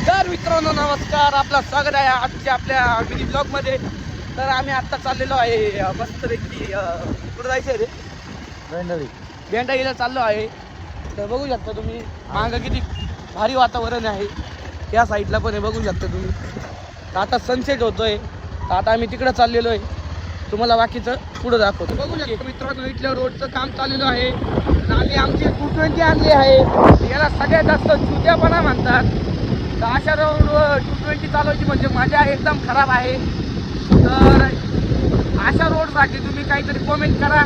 तर मित्रांनो नमस्कार, आपलं स्वागत आहे आजच्या आपल्या मिनी ब्लॉग मध्ये. तर आम्ही आता चाललेलो आहे मस्तपैकी कुठं जायचं आहे रे, भेंडाईला चाललो आहे. तर बघू शकता तुम्ही मागं किती भारी वातावरण आहे. या साईडला पण आहे, बघू शकता तुम्ही. तर आता सनसेट होतोय, तर आता आम्ही तिकडं चाललेलो आहे. तुम्हाला बाकीचं पुढं दाखवतो. बघू शकता मित्रांनो, इथल्या रोडचं काम चाललेलं आहे. आम्ही आमची 220 आणली आहे. याला सगळ्यात जास्त चुत्यापणा म्हणतात. तर अशा रोड 220 चालवायची म्हणजे मजा एकदम खराब आहे. तर अशा रोडसाठी तुम्ही काहीतरी कमेंट करा,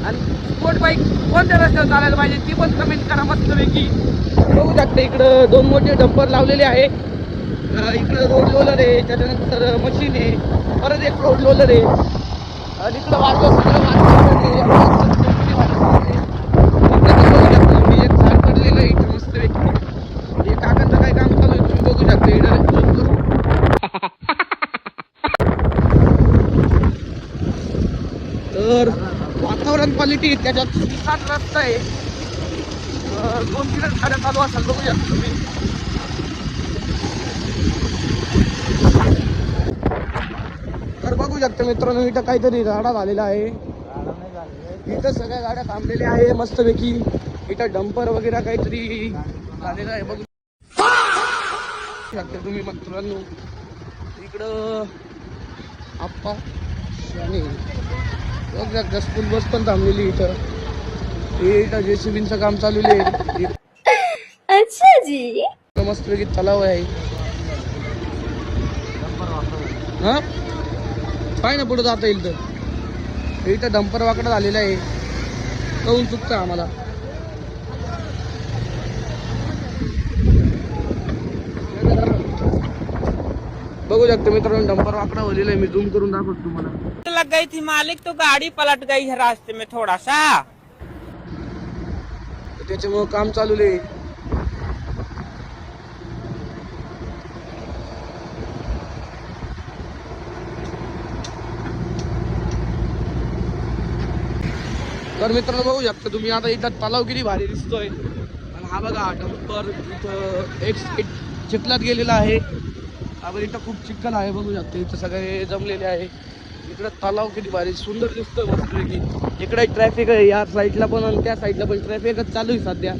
आणि स्पोर्ट बाईक कोणत्या रस्त्यावर चालायला पाहिजे ती पण कमेंट करा मस्तपैकी. बघू शकता इकडं 2 मोठे डंपर लावलेले आहे. इकडं रोड रोलर आहे, त्याच्यानंतर मशीन आहे, परत एक रोड रोलर आहे, आणि इकडं वाढलं सगळं मी एक झाड पडलेलं आहे इथं मस्तपैकी. एक काकांचं काय काम चालू आहे तुम्ही बघू शकता इकडं. तर वातावरण क्वालिटी त्याच्यात सुनसान रस्ता आहे. 2-3 गाड्या चालू असाल बघू शकता तुम्ही. तर बघू शकता मित्रांनो, इथं काहीतरी राडा झालेला आहे. इथं सगळ्या गाड्या थांबलेल्या आहे मस्तपैकी. इथं डंपर वगैरे काहीतरी झालेलं आहे बघू शकता तुम्ही मित्रांनो. इकडं आप्पा आणि बघू शकता स्कूल बस पण थांबलेली इथं. इथं JCBचं काम चालू आहे. अच्छा जी, मस्तपैकी तलाव आहे. हा काय ना पुढे जाता येईल. तर इथं डंपर वाकडा झालेला आहे, कळून चुकतं आम्हाला. बघू शकतो मित्रांनो, डंपर वाकडा झालेला आहे. मी झूम करून दाखवतो तुम्हाला. लग गई थी मालिक, तो गाड़ी पलट गई है रास्ते में थोड़ा सा. त्याच्यामुळे काम चालू आहे. तर मित्रांनो बघू शकता तुम्ही, आता इथं तलाव किती भारी दिसतोय. आणि हा बघा डंपर इथं एक चिखलात गेलेला आहे. आपण इथं खूप चिखल आहे बघू शकता. इथं सगळे जमलेले आहे. इकडं तलाव किती भारी सुंदर दिसतोय मस्तपैकी. इकडे ट्रॅफिक आहे या साईडला पण, आणि त्या साईडला पण ट्रॅफिकच चालू आहे सध्या.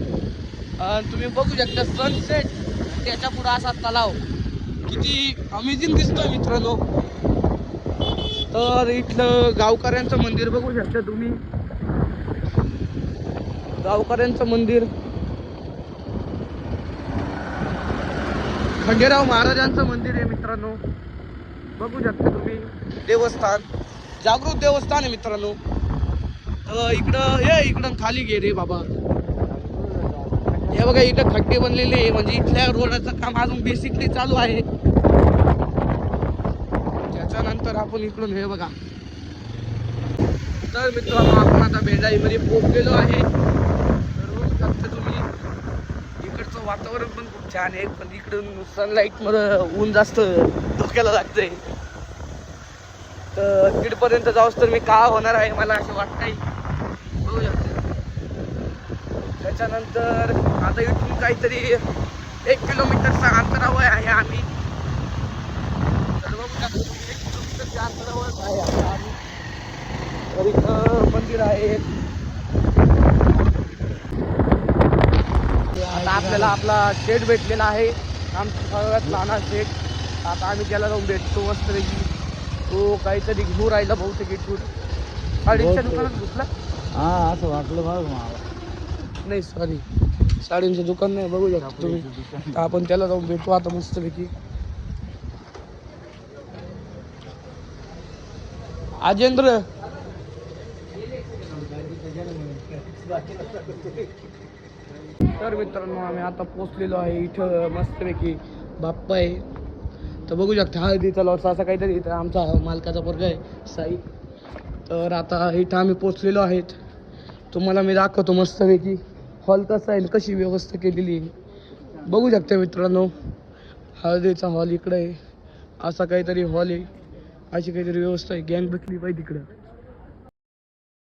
तुम्ही बघू शकता सनसेट, त्याच्या पुढे असा तलाव किती अमेझिंग दिसतोय मित्रांनो. तर इथलं गावकऱ्यांचं मंदिर बघू शकता तुम्ही. गावकऱ्यांचं मंदिर, खंडेराव महाराजांचं मंदिर आहे मित्रांनो. बघू शकता तुम्ही. देवस्थान, जागृत देवस्थान आहे मित्रांनो. तर इकडं खाली गे रे बाबा. हे बघा इथं खड्डे बनलेले आहे, म्हणजे इथल्या रोडाचं काम अजून बेसिकली चालू आहे. त्याच्यानंतर आपण इकडून हे बघा. तर मित्रांनो आपण आता भेंडाईमध्ये पोहोचलेलो आहे. तुम्ही इकडचं वातावरण पण खूप छान आहे, पण इकडून सनलाईट मध्ये ऊन जास्त डोक्याला लागतंय. तर तिकडपर्यंत जाऊस तर मी का होणार आहे मला असं वाटतंय. बघू शकता. त्याच्यानंतर आता इथून काहीतरी 1 किलोमीटरचा अंतरावर आहे आम्ही. तर बघू शकता 1 किलोमीटरच्या अंतरावर आहे आता आम्ही. तर इथं मंदिर आहे. आता आपल्याला आपला शेड भेटलेला आहे, आमचा सगळ्यात लहान शेड. आता आम्ही त्याला जाऊन भेटतो मस्तपैकी. तो काहीतरी घेऊन राहिला बहुतेक इथून. साडींच्या दुकानात घुसला. हा असं वाटलं बघ मला. नाही सॉरी, साडींचं दुकान नाही. बघू शकता तुम्ही. तर आपण त्याला जाऊन भेटू आता मस्तपैकी. अजेंद्र तर मित्रांनो आम्ही आता पोचलेलो आहे इथं मस्तपैकी. बाप्पा आहे. तर बघू शकता हळदीचा लॉटचा असा काहीतरी इथं आमचा मालकाचा वर्ग आहे साई. तर आता इथं आम्ही पोचलेलो आहेत. तुम्हाला मी दाखवतो मस्तपैकी हॉल कसा आहे, कशी व्यवस्था केलेली आहे. बघू शकता मित्रांनो, हळदीचा हॉल इकडे आहे. असा काहीतरी हॉल आहे, अशी काहीतरी व्यवस्था आहे. गँग बसली पाहिजे तिकडं.